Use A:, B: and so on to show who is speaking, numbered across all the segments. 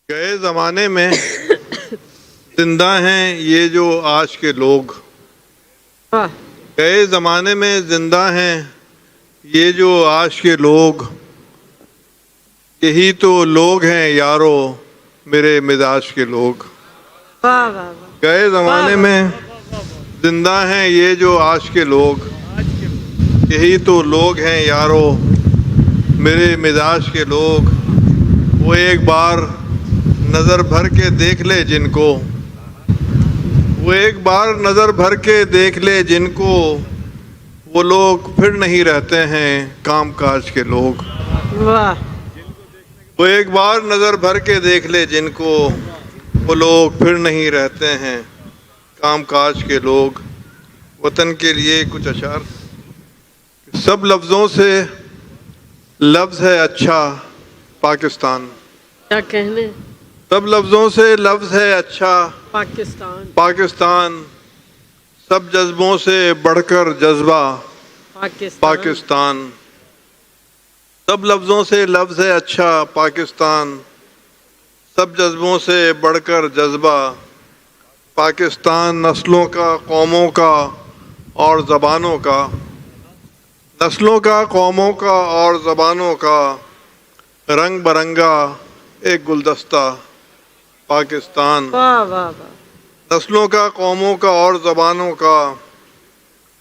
A: گئے زمانے میں زندہ ہیں یہ جو آج کے لوگ، گئے زمانے میں زندہ ہیں یہ جو آج کے لوگ، یہی تو لوگ ہیں یارو میرے مزاج کے لوگ۔ گئے زمانے میں زندہ ہیں یہ جو آج کے لوگ، یہی تو لوگ ہیں یارو میرے مزاج کے لوگ۔ وہ ایک بار نظر بھر کے دیکھ لے جن کو، وہ ایک بار نظر بھر کے دیکھ لے جن کو، وہ لوگ پھر نہیں رہتے ہیں کام کاج کے لوگ۔ وہ ایک بار نظر بھر کے دیکھ لے جن کو، وہ لوگ پھر نہیں رہتے ہیں کام کاج کے لوگ۔ وطن کے لیے کچھ اشعار۔ سب لفظوں سے لفظ ہے اچھا پاکستان،
B: کیا کہنے؟
A: سب لفظوں سے لفظ ہے اچھا پاکستان، سب جذبوں سے بڑھ کر جذبہ پاکستان، سب لفظوں سے لفظ ہے اچھا پاکستان، سب جذبوں سے بڑھ کر جذبہ پاکستان۔ نسلوں کا، قوموں کا اور زبانوں کا، نسلوں کا، قوموں کا اور زبانوں کا رنگ برنگا ایک گلدستہ پاکستان۔ نسلوں کا، قوموں کا اور زبانوں کا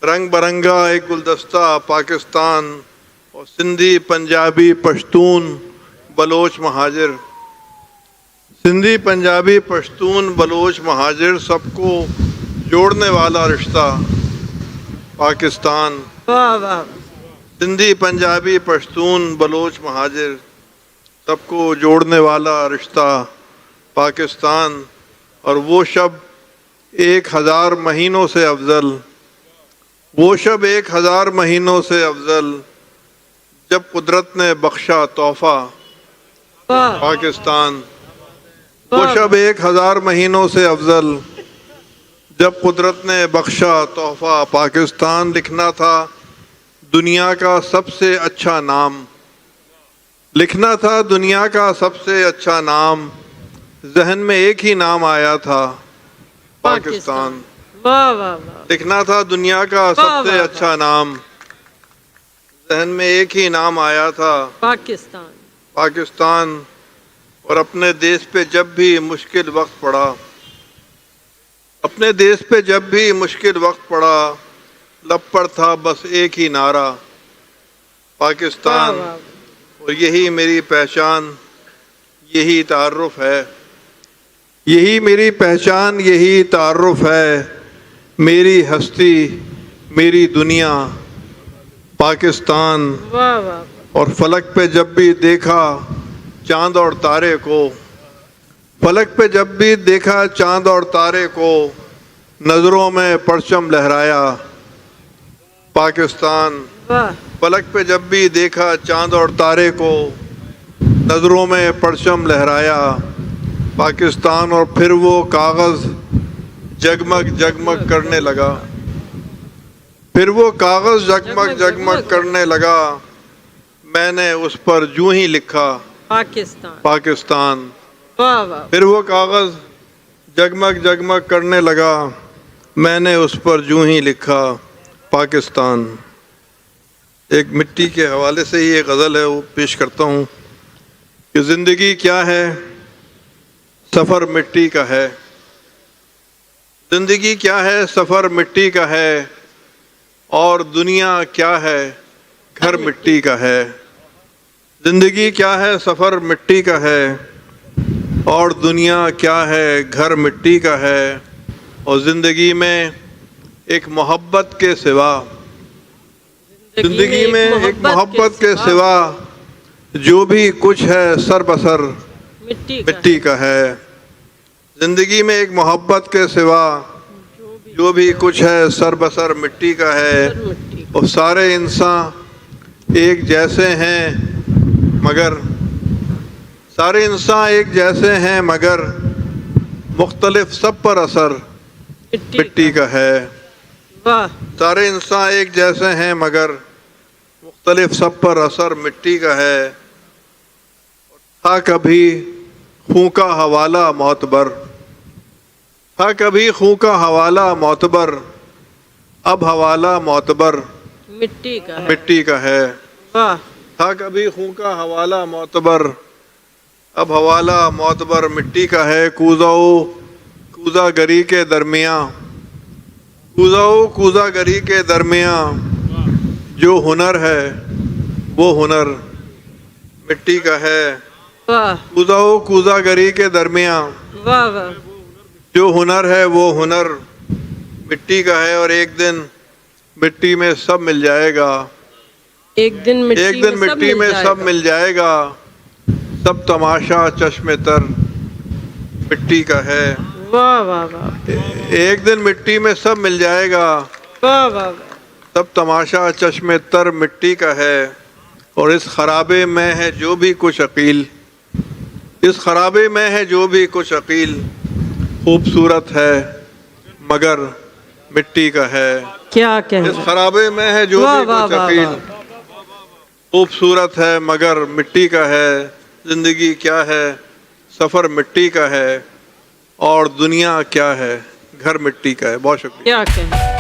A: رنگ برنگا ایک گلدستہ پاکستان۔ اور سندھی، پنجابی، پشتون، بلوچ، مہاجر، سندھی، پنجابی، پشتون، بلوچ، مہاجر، سب کو جوڑنے والا رشتہ پاکستان۔ سندھی، پنجابی، پشتون، بلوچ، مہاجر، سب کو جوڑنے والا رشتہ پاکستان۔ اور وہ شب 1000 مہینوں سے افضل، وہ شب 1000 مہینوں سے افضل، جب قدرت نے بخشا تحفہ پاکستان۔ وہ شب 1000 مہینوں سے افضل، جب قدرت نے بخشا تحفہ پاکستان۔ لکھنا تھا دنیا کا سب سے اچھا نام، لکھنا تھا دنیا کا سب سے اچھا نام، ذہن میں ایک ہی نام آیا تھا پاکستان۔ لکھنا تھا دنیا کا سب سے اچھا نام، ذہن میں ایک ہی نام آیا تھا پاکستان۔ اور اپنے دیش پہ جب بھی مشکل وقت پڑا، اپنے دیش پہ جب بھی مشکل وقت پڑا، لب پر تھا بس ایک ہی نعرہ پاکستان۔ اور یہی میری پہچان، یہی تعارف ہے، یہی میری پہچان، یہی تعارف ہے، میری ہستی، میری دنیا پاکستان۔ اور فلک پہ جب بھی دیکھا چاند اور تارے کو، فلک پہ جب بھی دیکھا چاند اور تارے کو، نظروں میں پرچم لہرایا پاکستان۔ فلک پہ جب بھی دیکھا چاند اور تارے کو، نظروں میں پرچم لہرایا پاکستان۔ اور پھر وہ کاغذ جگمگ جگمگ کرنے لگا، پھر وہ کاغذ جگمگ جگمگ کرنے لگا، میں نے اس پر یوں ہی لکھا پاکستان۔ پھر وہ کاغذ جگمگ جگمگ کرنے لگا، میں نے اس پر یوں ہی لکھا پاکستان۔ ایک مٹی کے حوالے سے ہی ایک غزل ہے، وہ پیش کرتا ہوں کہ زندگی کیا ہے سفر مٹی کا ہے، زندگی کیا ہے سفر مٹی کا ہے، اور دنیا کیا ہے گھر مٹی کا ہے۔ زندگی کیا ہے سفر مٹی کا ہے، اور دنیا کیا ہے گھر مٹی کا ہے۔ اور زندگی میں ایک محبت کے سوا، زندگی میں ایک محبت کے سوا، جو بھی کچھ ہے سر بسر مٹی کا ہے۔ زندگی میں ایک محبت کے سوا، جو بھی کچھ ہے سر بسر مٹی کا ہے۔ اور سارے انسان ایک جیسے ہیں مگر، سارے انسان ایک جیسے ہیں مگر، مختلف سب پر اثر مٹی کا ہے۔ سارے انسان ایک جیسے ہیں مگر، مختلف سب پر اثر مٹی کا ہے۔ تھا کبھی خوں کا حوالہ معتبر، تھا کبھی خوں کا حوالہ معتبر، اب حوالہ معتبر
B: مٹی کا ہے۔
A: مٹی کا ہے۔
B: واہ
A: تھا کبھی خوں کا حوالہ معتبر، اب حوالہ معتبر مٹی کا ہے۔ کوزہ گری کے درمیاں، کوزہ گری کے درمیاں جو ہنر ہے وہ ہنر مٹی کا ہے۔
B: واہ
A: کوزہ گری کے درمیاں
B: واہ واہ
A: جو ہنر ہے وہ ہنر مٹی کا ہے۔ اور ایک دن مٹی میں سب مل جائے گا،
B: ایک دن
A: مٹی میں سب مل جائے گا، سب تماشا چشم تر مٹی کا ہے۔
B: واہ واہ واہ
A: ایک دن مٹی میں سب مل جائے گا،
B: واہ واہ
A: سب تماشا چشم تر مٹی کا ہے۔ اور اس خرابے میں ہے جو بھی کچھ عقیل، اس خرابے میں ہے جو بھی کچھ عقیل، خوبصورت ہے مگر مٹی کا ہے۔
B: کیا کہنا،
A: اس خرابے میں ہے جو
B: واہ
A: بھی
B: واہ
A: کچھ
B: واہ
A: عقیل،
B: واہ۔
A: خوبصورت ہے مگر مٹی کا ہے۔ زندگی کیا ہے، سفر مٹی کا ہے، اور دنیا کیا ہے، گھر مٹی کا ہے۔ بہت شکریہ۔
B: کیا کہنا۔